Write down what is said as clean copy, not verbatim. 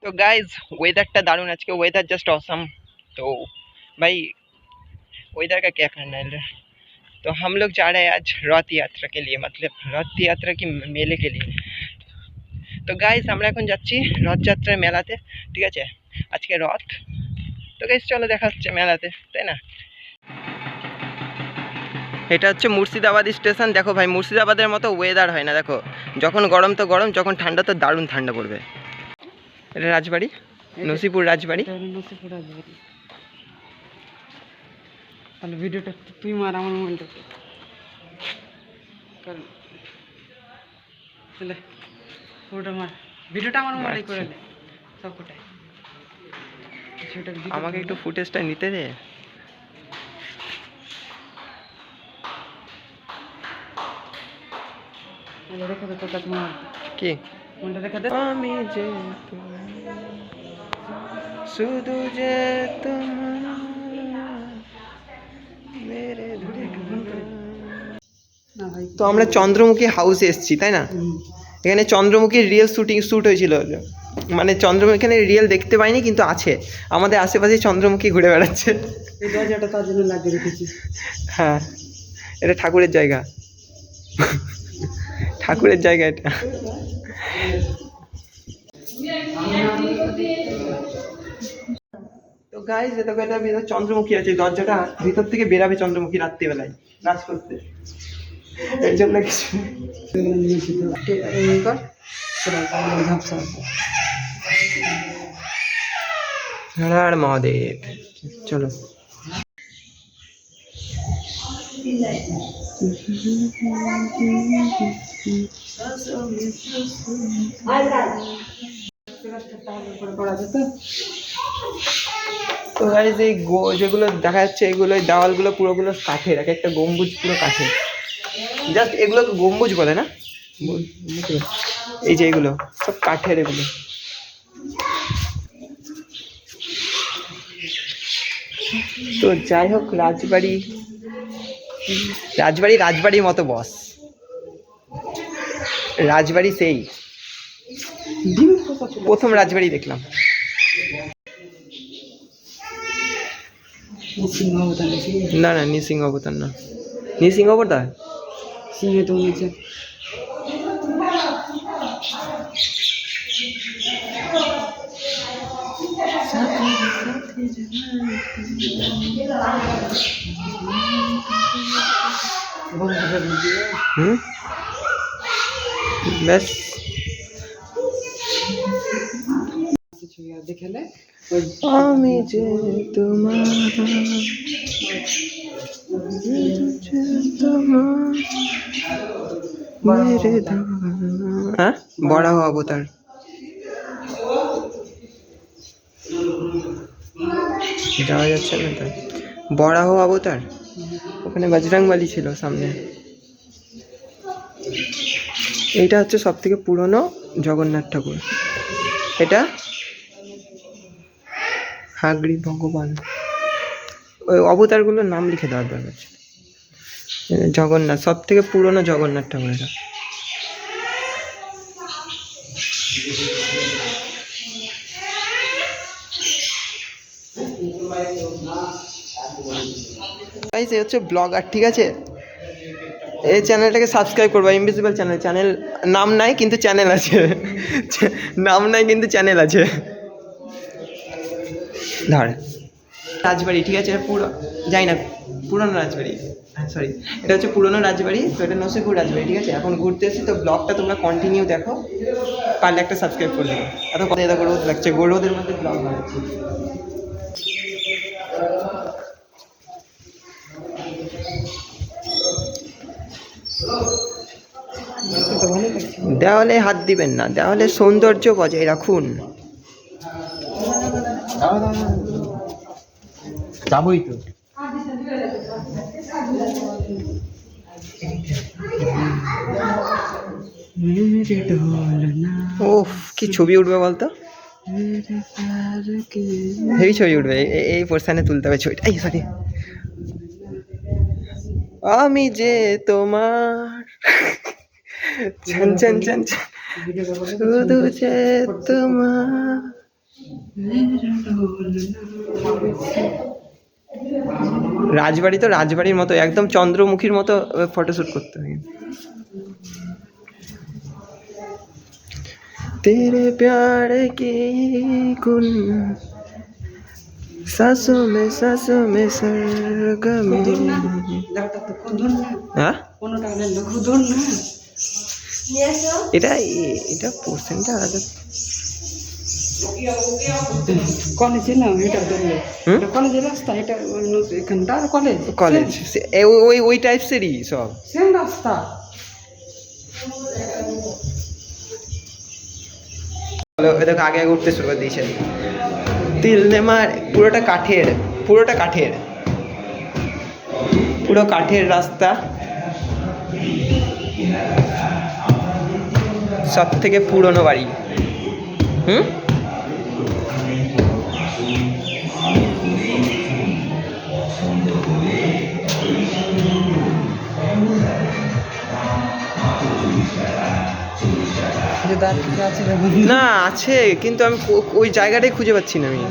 तो गाइज वेदरটা দারুণ আজকে, वेदर जस्ट ऑसम। तो भाई वेदर का क्या करना है। तो हम लोग जा रहे हैं आज रथ यात्रा के लिए, मतलब रथ यात्रा की मेले के लिए। তো গাইজ আমরা এখন যাচ্ছি রথযাত্রার মেলাতে, ঠিক আছে, আজকে রথ। তো গাইজ চলো দেখা হচ্ছে মেলাতে, তাই না। এটা হচ্ছে মুর্শিদাবাদ স্টেশন। দেখো ভাই, মুর্শিদাবাদের মতো ওয়েদার হয় না। দেখো যখন গরম তো গরম, যখন ঠান্ডা তো দারুণ ঠান্ডা পড়বে। এটা রাজবাড়ি, নসিপুর রাজবাড়ি। নসিপুর রাজবাড়ি। তাহলে ভিডিওটা তুই মার আমার মোবাইলটাতে, কারণ তাহলে পুরোটা মার, ভিডিওটা আমার মোবাইলে করে দে সবকটাই। আমাকে একটু ফুটেজটা নিতে দে। রেখে দে, তোর কাছে মার কি মনটা রেখে দে। আমি যে শুধু যে তোমার মেরে না ভাই, তো আমরা চন্দ্রমুখী হাউসে এসেছি, তাই না। এখানে চন্দ্রমুখীর রিয়েল শ্যুট হয়েছিল। মানে চন্দ্রমুখী এখানে রিয়েল দেখতে পাইনি, কিন্তু আছে আমাদের আশেপাশে চন্দ্রমুখী ঘুরে বেড়াচ্ছে। এই দরজাটা তার জন্য লাগিয়ে রেখেছি। হ্যাঁ, এটা ঠাকুরের জায়গা, ঠাকুরের জায়গা এটা। তো গাইস এটা ভিতর চন্দ্রমুখী আছে, দরজাটা ভিতর থেকে বেরাবে চন্দ্রমুখী রাত্রিবেলায় নাচ করতে। এর জন্য কিছু হর মহাদেব। চলো তো গাইস এই যেগুলো দেখা যাচ্ছে, এগুলো দেওয়ালগুলো পুরোগুলো কাঠের, এক একটা গম্বুজ পুরো কাঠের। জাস্ট এগুলোকে গম্বুজ বলে না, এই যে এগুলো সব কাঠের এগুলো। তো যাই হোক, রাজবাড়ির মতো বস, রাজবাড়ি সেই প্রথম রাজবাড়ি দেখলাম। না না, নৃসিংহ অবতার না, নৃসিংহ অবতার সিংহে তো নিচে। ব্যাস কিছু দেখেলে আমি যে তোমার বড় অবতার। যাওয়া যাচ্ছে না তো, বরাহ অবতার। ওখানে বজরংবলী ছিল সামনে। এইটা হচ্ছে সব থেকে পুরনো জগন্নাথ ঠাকুর। এটা হাগরি ভগবান। ওই অবতারগুলোর নাম লিখে দেওয়ার দরকার ছিল। জগন্নাথ সব থেকে পুরনো জগন্নাথ ঠাকুর এটা। এই হচ্ছে ব্লগার, ঠিক আছে। এই চ্যানেলটাকে সাবস্ক্রাইব করবো, ইনভিজিবল চ্যানেল নাম নাই কিন্তু চ্যানেল আছে, নাম নাই কিন্তু চ্যানেল আছে। ধর রাজবাড়ি, ঠিক আছে, পুরো যাই না, পুরনো রাজবাড়ি, হ্যাঁ সরি, এটা হচ্ছে পুরনো রাজবাড়ি। তো এটা নসিপুর রাজবাড়ি, ঠিক আছে। এখন ঘুরতে এসেছি, তো ব্লগটা তোমরা কন্টিনিউ দেখো, পারলে একটা সাবস্ক্রাইব করে দেবো। এত কথা দেখো, রোদ লাগছে, রোদের মধ্যে ব্লগ বানাচ্ছি। দেওয়ালে হাত দিবেন না, দেওয়ালে সৌন্দর্য বজায় রাখুন। যাবই তো। ওফ, কি ছবি উঠবে বলতো, হেভি ছবি উঠবে। এই পোর্শনে তুলতে হবে ছবিটা। এই সরি, আমি যে তোমার শুধু যে তোমার রাজবাড়ি তো রাজবাড়ির মতো একদম চন্দ্রমুখীর মতো ফটোশ্যুট করতে হয়। तेरे प्यार की कुल सांसों में सरगम হ্যাঁ এটা এটা পোর্শনটা আলাদা। কলেজে না এটা ধরলে কলেজের রাস্তা এটা এখানটা কলেজ কলেজ ওই টাইপসেরই সব সেম রাস্তা। দেখো আগে আগে উঠতে শুরু করে দিয়েছে তিল নেমার পুরোটা কাঠের পুরোটা কাঠের পুরো কাঠের রাস্তা সব থেকে পুরনো বাড়ি। না আছে কিন্তু আমি ওই জায়গাটাই খুঁজে পাচ্ছি না আমি।